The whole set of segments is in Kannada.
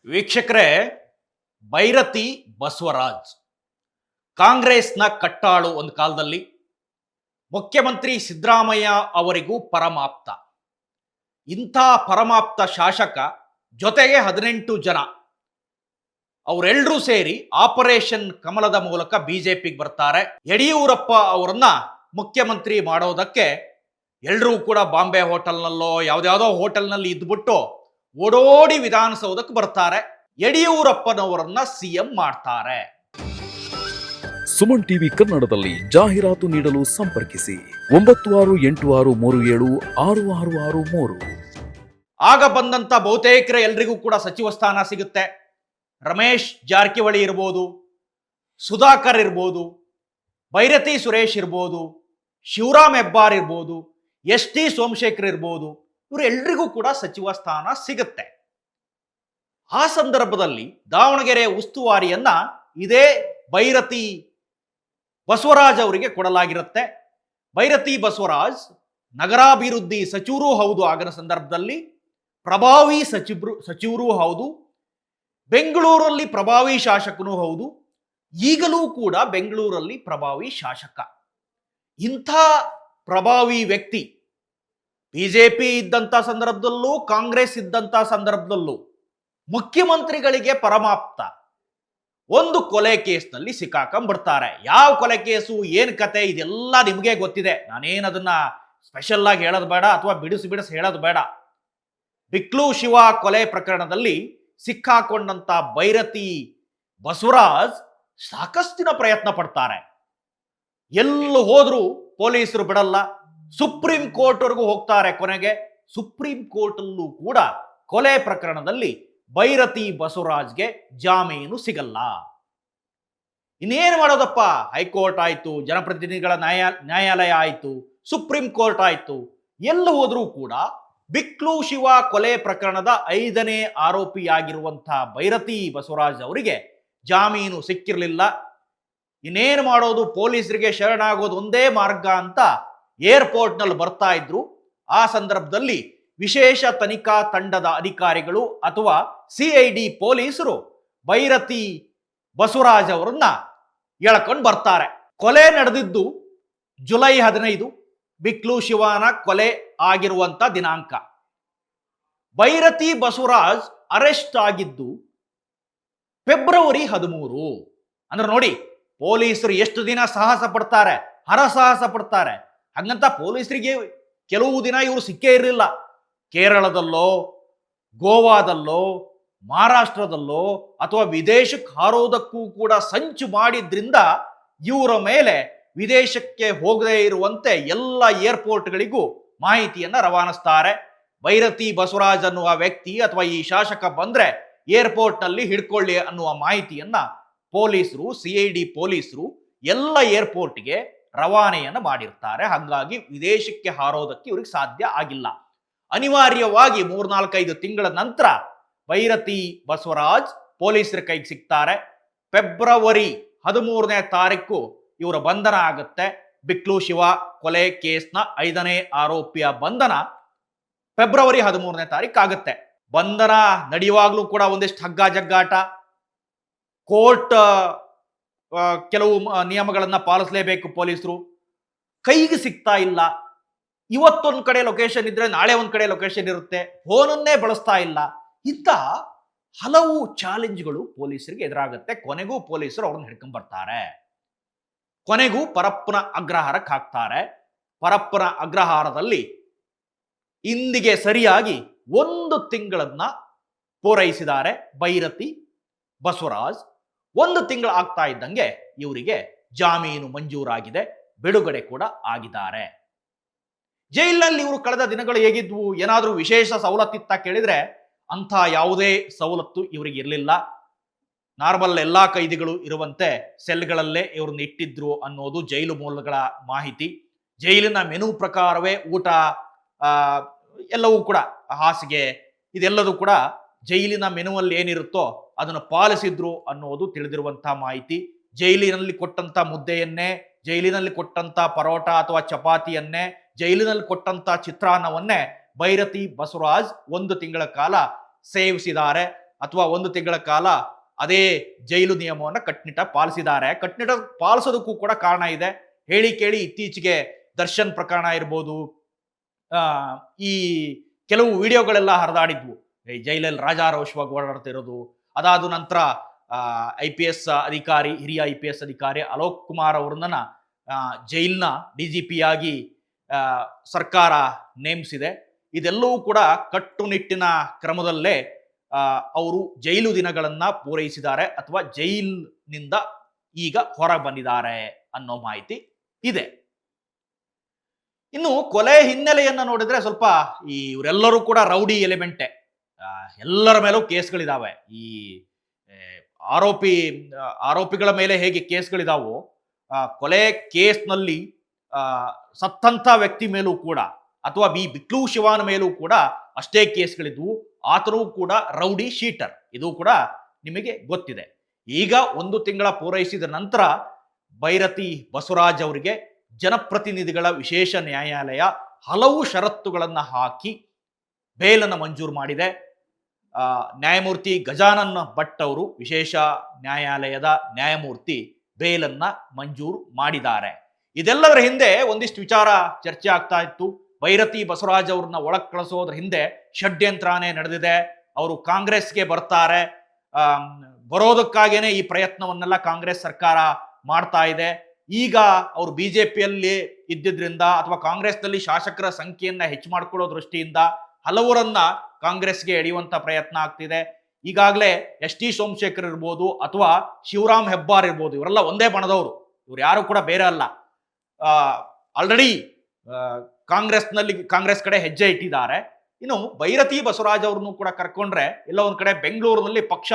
ವೀಕ್ಷಕರೇ, ಭೈರತಿ ಬಸವರಾಜ್ ಕಾಂಗ್ರೆಸ್ನ ಕಟ್ಟಾಳು. ಒಂದು ಕಾಲದಲ್ಲಿ ಮುಖ್ಯಮಂತ್ರಿ ಸಿದ್ದರಾಮಯ್ಯ ಅವರಿಗೂ ಪರಮಾಪ್ತ. ಇಂಥ ಪರಮಾಪ್ತ ಶಾಸಕ ಜೊತೆಗೆ 18 ಜನ ಅವರೆಲ್ಲರೂ ಸೇರಿ ಆಪರೇಷನ್ ಕಮಲದ ಮೂಲಕ ಬಿಜೆಪಿಗೆ ಬರ್ತಾರೆ. ಯಡಿಯೂರಪ್ಪ ಅವರನ್ನ ಮುಖ್ಯಮಂತ್ರಿ ಮಾಡೋದಕ್ಕೆ ಎಲ್ಲರೂ ಕೂಡ ಬಾಂಬೆ ಹೋಟೆಲ್ನಲ್ಲೋ ಯಾವುದ್ಯಾವುದೋ ಹೋಟೆಲ್ನಲ್ಲಿ ಇದ್ಬಿಟ್ಟು ಓಡೋಡಿ ವಿಧಾನಸೌಧಕ್ಕೆ ಬರ್ತಾರೆ. ಯಡಿಯೂರಪ್ಪನವರನ್ನ ಸಿಎಂ ಮಾಡ್ತಾರೆ. ಸುಮನ್ ಟಿವಿ ಕನ್ನಡದಲ್ಲಿ ಜಾಹೀರಾತು ನೀಡಲು ಸಂಪರ್ಕಿಸಿ 9683766663. ಆಗ ಬಂದಂತ ಬಹುತೇಕರ ಎಲ್ರಿಗೂ ಕೂಡ ಸಚಿವ ಸ್ಥಾನ ಸಿಗುತ್ತೆ. ರಮೇಶ್ ಜಾರಕಿಹೊಳಿ ಇರ್ಬೋದು, ಸುಧಾಕರ್ ಇರ್ಬೋದು, ಭೈರತಿ ಸುರೇಶ್ ಇರ್ಬೋದು, ಶಿವರಾಮ್ ಹೆಬ್ಬಾರ್ ಇರ್ಬೋದು, ಎಸ್ ಟಿ ಸೋಮಶೇಖರ್ ಇರ್ಬೋದು, ಇವರು ಎಲ್ರಿಗೂ ಕೂಡ ಸಚಿವ ಸ್ಥಾನ ಸಿಗುತ್ತೆ. ಆ ಸಂದರ್ಭದಲ್ಲಿ ದಾವಣಗೆರೆ ಉಸ್ತುವಾರಿಯನ್ನ ಇದೇ ಭೈರತಿ ಬಸವರಾಜ್ ಅವರಿಗೆ ಕೊಡಲಾಗಿರುತ್ತೆ. ಭೈರತಿ ಬಸವರಾಜ್ ನಗರಾಭಿವೃದ್ಧಿ ಸಚಿವರು ಹೌದು. ಆಗಿನ ಸಂದರ್ಭದಲ್ಲಿ ಪ್ರಭಾವಿ ಸಚಿವರು ಹೌದು. ಬೆಂಗಳೂರಲ್ಲಿ ಪ್ರಭಾವಿ ಶಾಸಕನೂ ಹೌದು. ಈಗಲೂ ಕೂಡ ಬೆಂಗಳೂರಲ್ಲಿ ಪ್ರಭಾವಿ ಶಾಸಕ. ಇಂಥ ಪ್ರಭಾವಿ ವ್ಯಕ್ತಿ ಬಿಜೆಪಿ ಇದ್ದಂಥ ಸಂದರ್ಭದಲ್ಲೂ ಕಾಂಗ್ರೆಸ್ ಇದ್ದಂಥ ಸಂದರ್ಭದಲ್ಲೂ ಮುಖ್ಯಮಂತ್ರಿಗಳಿಗೆ ಪರಮಾಪ್ತ. ಒಂದು ಕೊಲೆ ಕೇಸ್ನಲ್ಲಿ ಸಿಕ್ಕಾಕೊಂಡ್ಬಿಡ್ತಾರೆ. ಯಾವ ಕೊಲೆ ಕೇಸು, ಏನು ಕತೆ, ಇದೆಲ್ಲ ನಿಮಗೆ ಗೊತ್ತಿದೆ. ನಾನೇನದನ್ನ ಸ್ಪೆಷಲ್ ಆಗಿ ಹೇಳೋದು ಬೇಡ ಅಥವಾ ಬಿಡಿಸಿ ಹೇಳೋದು ಬೇಡ. ಬಿಕ್ಲು ಶಿವ ಕೊಲೆ ಪ್ರಕರಣದಲ್ಲಿ ಸಿಕ್ಕಾಕೊಂಡಂತ ಭೈರತಿ ಬಸವರಾಜ್ ಸಾಕಷ್ಟಿನ ಪ್ರಯತ್ನ ಪಡ್ತಾರೆ. ಎಲ್ಲೂ ಹೋದ್ರೂ ಪೊಲೀಸರು ಬಿಡಲ್ಲ. ಸುಪ್ರೀಂ ಕೋರ್ಟ್ ವರೆಗೂ ಹೋಗ್ತಾರೆ. ಕೊನೆಗೆ ಸುಪ್ರೀಂ ಕೋರ್ಟ್ ಅಲ್ಲೂ ಕೂಡ ಕೊಲೆ ಪ್ರಕರಣದಲ್ಲಿ ಭೈರತಿ ಬಸವರಾಜ್ಗೆ ಜಾಮೀನು ಸಿಗಲ್ಲ. ಇನ್ನೇನು ಮಾಡೋದಪ್ಪ? ಹೈಕೋರ್ಟ್ ಆಯ್ತು, ಜನಪ್ರತಿನಿಧಿಗಳ ನ್ಯಾಯಾಲಯ ಆಯ್ತು, ಸುಪ್ರೀಂ ಕೋರ್ಟ್ ಆಯ್ತು. ಎಲ್ಲ ಹೋದ್ರೂ ಕೂಡ ಬಿಕ್ಲು ಶಿವ ಕೊಲೆ ಪ್ರಕರಣದ 5ನೇ ಆರೋಪಿಯಾಗಿರುವಂತಹ ಭೈರತಿ ಬಸವರಾಜ್ ಅವರಿಗೆ ಜಾಮೀನು ಸಿಕ್ಕಿರಲಿಲ್ಲ. ಇನ್ನೇನು ಮಾಡೋದು? ಪೊಲೀಸರಿಗೆ ಶರಣಾಗೋದು ಒಂದೇ ಮಾರ್ಗ ಅಂತ ಏರ್ಪೋರ್ಟ್ನಲ್ಲಿ ಬರ್ತಾ ಇದ್ರು. ಆ ಸಂದರ್ಭದಲ್ಲಿ ವಿಶೇಷ ತನಿಖಾ ತಂಡದ ಅಧಿಕಾರಿಗಳು ಅಥವಾ ಸಿಐಡಿ ಪೊಲೀಸರು ಭೈರತಿ ಬಸವರಾಜ್ ಅವರನ್ನ ಎಳ್ಕೊಂಡು ಬರ್ತಾರೆ. ಕೊಲೆ ನಡೆದಿದ್ದು ಜುಲೈ 15, ಬಿಕ್ಲು ಶಿವನ ಕೊಲೆ ಆಗಿರುವಂತ ದಿನಾಂಕ. ಭೈರತಿ ಬಸವರಾಜ್ ಅರೆಸ್ಟ್ ಆಗಿದ್ದು ಫೆಬ್ರವರಿ 13. ಅಂದ್ರೆ ನೋಡಿ, ಪೊಲೀಸರು ಎಷ್ಟು ದಿನ ಸಾಹಸ ಪಡ್ತಾರೆ, ಹರಸಾಹಸ ಪಡ್ತಾರೆ. ಹಾಗಂತ ಪೊಲೀಸರಿಗೆ ಕೆಲವು ದಿನ ಇವರು ಸಿಕ್ಕೇ ಇರಲಿಲ್ಲ. ಕೇರಳದಲ್ಲೋ, ಗೋವಾದಲ್ಲೋ, ಮಹಾರಾಷ್ಟ್ರದಲ್ಲೋ ಅಥವಾ ವಿದೇಶಕ್ಕೆ ಹಾರೋದಕ್ಕೂ ಕೂಡ ಸಂಚು ಮಾಡಿದ್ರಿಂದ ಇವರ ಮೇಲೆ ವಿದೇಶಕ್ಕೆ ಹೋಗದೇ ಇರುವಂತೆ ಎಲ್ಲ ಏರ್ಪೋರ್ಟ್ಗಳಿಗೂ ಮಾಹಿತಿಯನ್ನ ರವಾನಿಸ್ತಾರೆ. ಭೈರತಿ ಬಸವರಾಜ್ ಅನ್ನುವ ವ್ಯಕ್ತಿ ಅಥವಾ ಈ ಶಾಸಕ ಬಂದ್ರೆ ಏರ್ಪೋರ್ಟ್ನಲ್ಲಿ ಹಿಡ್ಕೊಳ್ಳಿ ಅನ್ನುವ ಮಾಹಿತಿಯನ್ನ ಪೊಲೀಸರು, ಸಿಐಡಿ ಪೊಲೀಸರು ಎಲ್ಲ ಏರ್ಪೋರ್ಟ್ಗೆ ರವಾನೆಯನ್ನ ಮಾಡಿರ್ತಾರೆ. ಹಾಗಾಗಿ ವಿದೇಶಕ್ಕೆ ಹಾರೋದಕ್ಕೆ ಇವ್ರಿಗೆ ಸಾಧ್ಯ ಆಗಿಲ್ಲ. ಅನಿವಾರ್ಯವಾಗಿ 3-4-5 ತಿಂಗಳ ನಂತರ ಭೈರತಿ ಬಸವರಾಜ್ ಪೊಲೀಸರ ಕೈಗೆ ಸಿಗ್ತಾರೆ. ಫೆಬ್ರವರಿ 13ನೇ ತಾರೀಕು ಇವರ ಬಂಧನ ಆಗುತ್ತೆ. ಬಿಕ್ಲು ಶಿವ ಕೊಲೆ ಕೇಸ್ನ 5ನೇ ಆರೋಪಿಯ ಬಂಧನ ಫೆಬ್ರವರಿ 13ನೇ ತಾರೀಕು ಆಗುತ್ತೆ. ಬಂಧನ ನಡೆಯುವಾಗಲೂ ಕೂಡ ಒಂದಿಷ್ಟು ಹಗ್ಗ ಜಗ್ಗಾಟ. ಕೋರ್ಟ್ ಕೆಲವು ನಿಯಮಗಳನ್ನ ಪಾಲಿಸಲೇಬೇಕು. ಪೊಲೀಸರು ಕೈಗೆ ಸಿಗ್ತಾ ಇಲ್ಲ. ಇವತ್ತೊಂದು ಕಡೆ ಲೊಕೇಶನ್ ಇದ್ರೆ ನಾಳೆ ಒಂದ್ ಕಡೆ ಲೊಕೇಶನ್ ಇರುತ್ತೆ. ಫೋನನ್ನೇ ಬಳಸ್ತಾ ಇಲ್ಲ. ಇಂಥ ಹಲವು ಚಾಲೆಂಜ್ಗಳು ಪೊಲೀಸರಿಗೆ ಎದುರಾಗುತ್ತೆ. ಕೊನೆಗೂ ಪೊಲೀಸರು ಅವ್ರನ್ನ ಹಿಡ್ಕೊಂಡ್ ಬರ್ತಾರೆ. ಕೊನೆಗೂ ಪರಪ್ಪನ ಅಗ್ರಹಾರಕ್ಕೆ ಹಾಕ್ತಾರೆ. ಪರಪ್ಪನ ಅಗ್ರಹಾರದಲ್ಲಿ ಇಂದಿಗೆ ಸರಿಯಾಗಿ 1 ತಿಂಗಳನ್ನ ಪೂರೈಸಿದ್ದಾರೆ ಭೈರತಿ ಬಸವರಾಜ್. 1 ತಿಂಗಳು ಆಗ್ತಾ ಇದ್ದಂಗೆ ಇವರಿಗೆ ಜಾಮೀನು ಮಂಜೂರಾಗಿದೆ, ಬಿಡುಗಡೆ ಕೂಡ ಆಗಿದ್ದಾರೆ. ಜೈಲಿನಲ್ಲಿ ಇವರು ಕಳೆದ ದಿನಗಳು ಹೇಗಿದ್ವು? ಏನಾದರೂ ವಿಶೇಷ ಸವಲತ್ತಿತ್ತ ಕೇಳಿದ್ರೆ ಅಂಥ ಯಾವುದೇ ಸವಲತ್ತು ಇವರಿಗೆ ಇರಲಿಲ್ಲ. ನಾರ್ಮಲ್ ಎಲ್ಲಾ ಕೈದಿಗಳು ಇರುವಂತೆ ಸೆಲ್ಗಳಲ್ಲೇ ಇವ್ರನ್ನ ಇಟ್ಟಿದ್ರು ಅನ್ನೋದು ಜೈಲು ಮೂಲಗಳ ಮಾಹಿತಿ. ಜೈಲಿನ ಮೆನು ಪ್ರಕಾರವೇ ಊಟ, ಎಲ್ಲವೂ ಕೂಡ ಹಾಸಿಗೆ, ಇದೆಲ್ಲದೂ ಕೂಡ ಜೈಲಿನ ಮೆನುವಲ್ಲಿ ಏನಿರುತ್ತೋ ಅದನ್ನು ಪಾಲಿಸಿದ್ರು ಅನ್ನೋದು ತಿಳಿದಿರುವಂತಹ ಮಾಹಿತಿ. ಜೈಲಿನಲ್ಲಿ ಕೊಟ್ಟಂತ ಮುದ್ದೆಯನ್ನೇ, ಜೈಲಿನಲ್ಲಿ ಕೊಟ್ಟಂತ ಪರೋಟ ಅಥವಾ ಚಪಾತಿಯನ್ನೇ, ಜೈಲಿನಲ್ಲಿ ಕೊಟ್ಟಂತ ಚಿತ್ರಾನ್ನವನ್ನೇ ಭೈರತಿ ಬಸವರಾಜ್ 1 ತಿಂಗಳ ಕಾಲ ಸೇವಿಸಿದ್ದಾರೆ. ಅಥವಾ 1 ತಿಂಗಳ ಕಾಲ ಅದೇ ಜೈಲು ನಿಯಮವನ್ನು ಕಟ್ಟುನಿಟ್ಟಾಗಿ ಪಾಲಿಸಿದ್ದಾರೆ. ಕಟ್ಟುನಿಟ್ಟಾಗಿ ಪಾಲಿಸೋದಕ್ಕೂ ಕೂಡ ಕಾರಣ ಇದೆ. ಹೇಳಿ ಕೇಳಿ ಇತ್ತೀಚೆಗೆ ದರ್ಶನ್ ಪ್ರಕರಣ ಇರ್ಬೋದು, ಈ ಕೆಲವು ವಿಡಿಯೋಗಳೆಲ್ಲ ಹರಿದಾಡಿದ್ವು. ಈ ಜೈಲಲ್ಲಿ ರಾಜಾರೋಷವಾಗಿ ಓಡಾಡ್ತಿರೋದು. ಅದಾದ ನಂತರ IPS ಅಧಿಕಾರಿ, ಹಿರಿಯ IPS ಅಧಿಕಾರಿ ಅಲೋಕ್ ಕುಮಾರ್ ಅವ್ರನ್ನ ಜೈಲ್ನ DGP ಆಗಿ ಸರ್ಕಾರ ನೇಮಿಸಿದೆ. ಇದೆಲ್ಲವೂ ಕೂಡ ಕಟ್ಟುನಿಟ್ಟಿನ ಕ್ರಮದಲ್ಲೇ ಅವರು ಜೈಲು ದಿನಗಳನ್ನ ಪೂರೈಸಿದ್ದಾರೆ ಅಥವಾ ಜೈಲಿನಿಂದ ಈಗ ಹೊರ ಬಂದಿದ್ದಾರೆ ಅನ್ನೋ ಮಾಹಿತಿ ಇದೆ. ಇನ್ನು ಕೊಲೆ ಹಿನ್ನೆಲೆಯನ್ನ ನೋಡಿದ್ರೆ ಸ್ವಲ್ಪ ಇವರೆಲ್ಲರೂ ಕೂಡ ರೌಡಿ ಎಲಿಮೆಂಟೆ. ಎಲ್ಲರ ಮೇಲೂ ಕೇಸ್ಗಳಿದಾವೆ. ಈ ಆರೋಪಿಗಳ ಮೇಲೆ ಹೇಗೆ ಕೇಸ್ಗಳಿದಾವೋ, ಕೊಲೆ ಕೇಸ್ನಲ್ಲಿ ಸತ್ತಂತ ವ್ಯಕ್ತಿ ಮೇಲೂ ಕೂಡ ಅಥವಾ ಬಿಕ್ಲು ಶಿವಾನ ಮೇಲೂ ಕೂಡ ಅಷ್ಟೇ ಕೇಸ್ಗಳಿದ್ವು. ಆತನೂ ಕೂಡ ರೌಡಿ ಶೀಟರ್, ಇದು ಕೂಡ ನಿಮಗೆ ಗೊತ್ತಿದೆ. ಈಗ 1 ತಿಂಗಳ ಪೂರೈಸಿದ ನಂತರ ಭೈರತಿ ಬಸವರಾಜ್ ಅವರಿಗೆ ಜನಪ್ರತಿನಿಧಿಗಳ ವಿಶೇಷ ನ್ಯಾಯಾಲಯ ಹಲವು ಷರತ್ತುಗಳನ್ನು ಹಾಕಿ ಬೇಲನ್ನು ಮಂಜೂರು ಮಾಡಿದೆ. ನ್ಯಾಯಮೂರ್ತಿ ಗಜಾನನ್ ಭಟ್ ಅವರು, ವಿಶೇಷ ನ್ಯಾಯಾಲಯದ ನ್ಯಾಯಮೂರ್ತಿ, ಬೇಲನ್ನ ಮಂಜೂರು ಮಾಡಿದ್ದಾರೆ. ಇದೆಲ್ಲದರ ಹಿಂದೆ ಒಂದಿಷ್ಟು ವಿಚಾರ ಚರ್ಚೆ ಆಗ್ತಾ ಇತ್ತು. ಭೈರತಿ ಬಸವರಾಜ್ ಅವ್ರನ್ನ ಒಳಗ್ ಕಳಿಸೋದ್ರ ಹಿಂದೆ ಷಡ್ಯಂತ್ರನೇ ನಡೆದಿದೆ. ಅವರು ಕಾಂಗ್ರೆಸ್ಗೆ ಬರ್ತಾರೆ, ಬರೋದಕ್ಕಾಗೇನೆ ಈ ಪ್ರಯತ್ನವನ್ನೆಲ್ಲ ಕಾಂಗ್ರೆಸ್ ಸರ್ಕಾರ ಮಾಡ್ತಾ ಇದೆ. ಈಗ ಅವರು ಬಿಜೆಪಿಯಲ್ಲಿ ಇದ್ದಿದ್ರಿಂದ ಅಥವಾ ಕಾಂಗ್ರೆಸ್ನಲ್ಲಿ ಶಾಸಕರ ಸಂಖ್ಯೆಯನ್ನ ಹೆಚ್ಚು ಮಾಡ್ಕೊಳ್ಳೋ ದೃಷ್ಟಿಯಿಂದ ಹಲವರನ್ನ ಕಾಂಗ್ರೆಸ್ಗೆ ಎಳೆಯುವಂತ ಪ್ರಯತ್ನ ಆಗ್ತಿದೆ. ಈಗಾಗಲೇ ST ಸೋಮಶೇಖರ್ ಇರ್ಬೋದು ಅಥವಾ ಶಿವರಾಮ್ ಹೆಬ್ಬಾರ್ ಇರ್ಬೋದು, ಇವರೆಲ್ಲ ಒಂದೇ ಬಣದವರು, ಇವ್ರು ಯಾರು ಕೂಡ ಬೇರೆ ಅಲ್ಲ. ಆಲ್ರೆಡಿ ಕಾಂಗ್ರೆಸ್ ಕಡೆ ಹೆಜ್ಜೆ ಇಟ್ಟಿದ್ದಾರೆ. ಇನ್ನು ಭೈರತಿ ಬಸವರಾಜ್ ಅವ್ರನ್ನು ಕೂಡ ಕರ್ಕೊಂಡ್ರೆ ಎಲ್ಲ ಒಂದ್ ಕಡೆ ಬೆಂಗಳೂರಿನಲ್ಲಿ ಪಕ್ಷ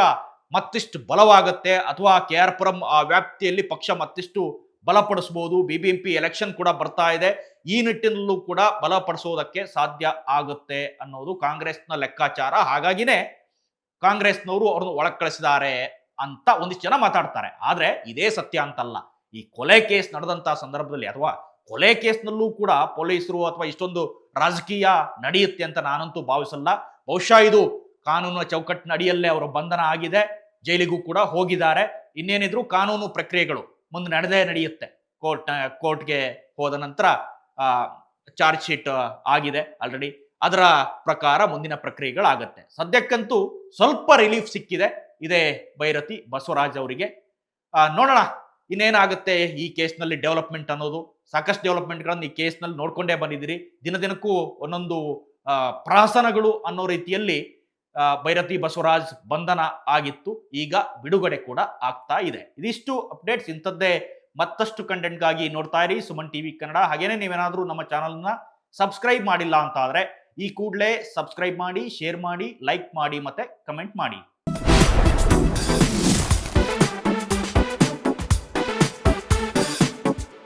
ಮತ್ತಿಷ್ಟು ಬಲವಾಗುತ್ತೆ ಅಥವಾ KR ಪುರಂ ವ್ಯಾಪ್ತಿಯಲ್ಲಿ ಪಕ್ಷ ಮತ್ತಿಷ್ಟು ಬಲಪಡಿಸಬಹುದು. BBMP ಎಲೆಕ್ಷನ್ ಕೂಡ ಬರ್ತಾ ಇದೆ. ಈ ನಿಟ್ಟಿನಲ್ಲೂ ಕೂಡ ಬಲಪಡಿಸೋದಕ್ಕೆ ಸಾಧ್ಯ ಆಗುತ್ತೆ ಅನ್ನೋದು ಕಾಂಗ್ರೆಸ್ನ ಲೆಕ್ಕಾಚಾರ. ಹಾಗಾಗಿನೇ ಕಾಂಗ್ರೆಸ್ನವರು ಅವ್ರನ್ನ ಒಳಗ್ ಕಳಿಸಿದ್ದಾರೆ ಅಂತ ಒಂದಿಷ್ಟು ಜನ ಮಾತಾಡ್ತಾರೆ. ಆದ್ರೆ ಇದೇ ಸತ್ಯ ಅಂತಲ್ಲ. ಈ ಕೊಲೆ ಕೇಸ್ ನಡೆದಂತ ಸಂದರ್ಭದಲ್ಲಿ ಅಥವಾ ಕೊಲೆ ಕೇಸ್ನಲ್ಲೂ ಕೂಡ ಪೊಲೀಸರು ಅಥವಾ ಇಷ್ಟೊಂದು ರಾಜಕೀಯ ನಡೆಯುತ್ತೆ ಅಂತ ನಾನಂತೂ ಭಾವಿಸಲ್ಲ. ಬಹುಶಃ ಇದು ಕಾನೂನಿನ ಚೌಕಟ್ಟಿನ ಅಡಿಯಲ್ಲೇ ಅವರ ಬಂಧನ ಆಗಿದೆ, ಜೈಲಿಗೂ ಕೂಡ ಹೋಗಿದ್ದಾರೆ. ಇನ್ನೇನಿದ್ರು ಕಾನೂನು ಪ್ರಕ್ರಿಯೆಗಳು ಮುಂದೆ ನಡೆಯುತ್ತೆ. ಕೋರ್ಟ್ಗೆ ಹೋದ ನಂತರ ಚಾರ್ಜ್ ಶೀಟ್ ಆಗಿದೆ ಆಲ್ರೆಡಿ, ಅದರ ಪ್ರಕಾರ ಮುಂದಿನ ಪ್ರಕ್ರಿಯೆಗಳಾಗತ್ತೆ. ಸದ್ಯಕ್ಕಂತೂ ಸ್ವಲ್ಪ ರಿಲೀಫ್ ಸಿಕ್ಕಿದೆ ಇದೇ ಭೈರತಿ ಬಸವರಾಜ್ ಅವರಿಗೆ. ನೋಡೋಣ ಇನ್ನೇನಾಗುತ್ತೆ ಈ ಕೇಸ್ನಲ್ಲಿ ಡೆವಲಪ್ಮೆಂಟ್ ಅನ್ನೋದು. ಸಾಕಷ್ಟು ಡೆವಲಪ್ಮೆಂಟ್ಗಳನ್ನು ಈ ಕೇಸ್ನಲ್ಲಿ ನೋಡ್ಕೊಂಡೇ ಬಂದಿದ್ದೀರಿ. ದಿನದಿನಕ್ಕೂ ಒಂದೊಂದು ಪ್ರಹಸನಗಳು ಅನ್ನೋ ರೀತಿಯಲ್ಲಿ ಭೈರತಿ ಬಸವರಾಜ್ ಬಂಧನ ಆಗಿತ್ತು, ಈಗ ಬಿಡುಗಡೆ ಕೂಡ ಆಗ್ತಾ ಇದೆ. ಇದಿಷ್ಟು ಅಪ್ಡೇಟ್ಸ್. ಇಂಥದ್ದೇ ಮತ್ತಷ್ಟು ಕಂಟೆಂಟ್ಗಾಗಿ ನೋಡ್ತಾ ಇರಿ ಸುಮನ್ TV ಕನ್ನಡ. ಹಾಗೇನೆ ನೀವೇನಾದ್ರೂ ನಮ್ಮ ಚಾನಲ್ನ ಸಬ್ಸ್ಕ್ರೈಬ್ ಮಾಡಿಲ್ಲ ಅಂತ ಆದ್ರೆ ಈ ಕೂಡಲೇ ಸಬ್ಸ್ಕ್ರೈಬ್ ಮಾಡಿ, ಶೇರ್ ಮಾಡಿ, ಲೈಕ್ ಮಾಡಿ ಮತ್ತೆ ಕಮೆಂಟ್ ಮಾಡಿ.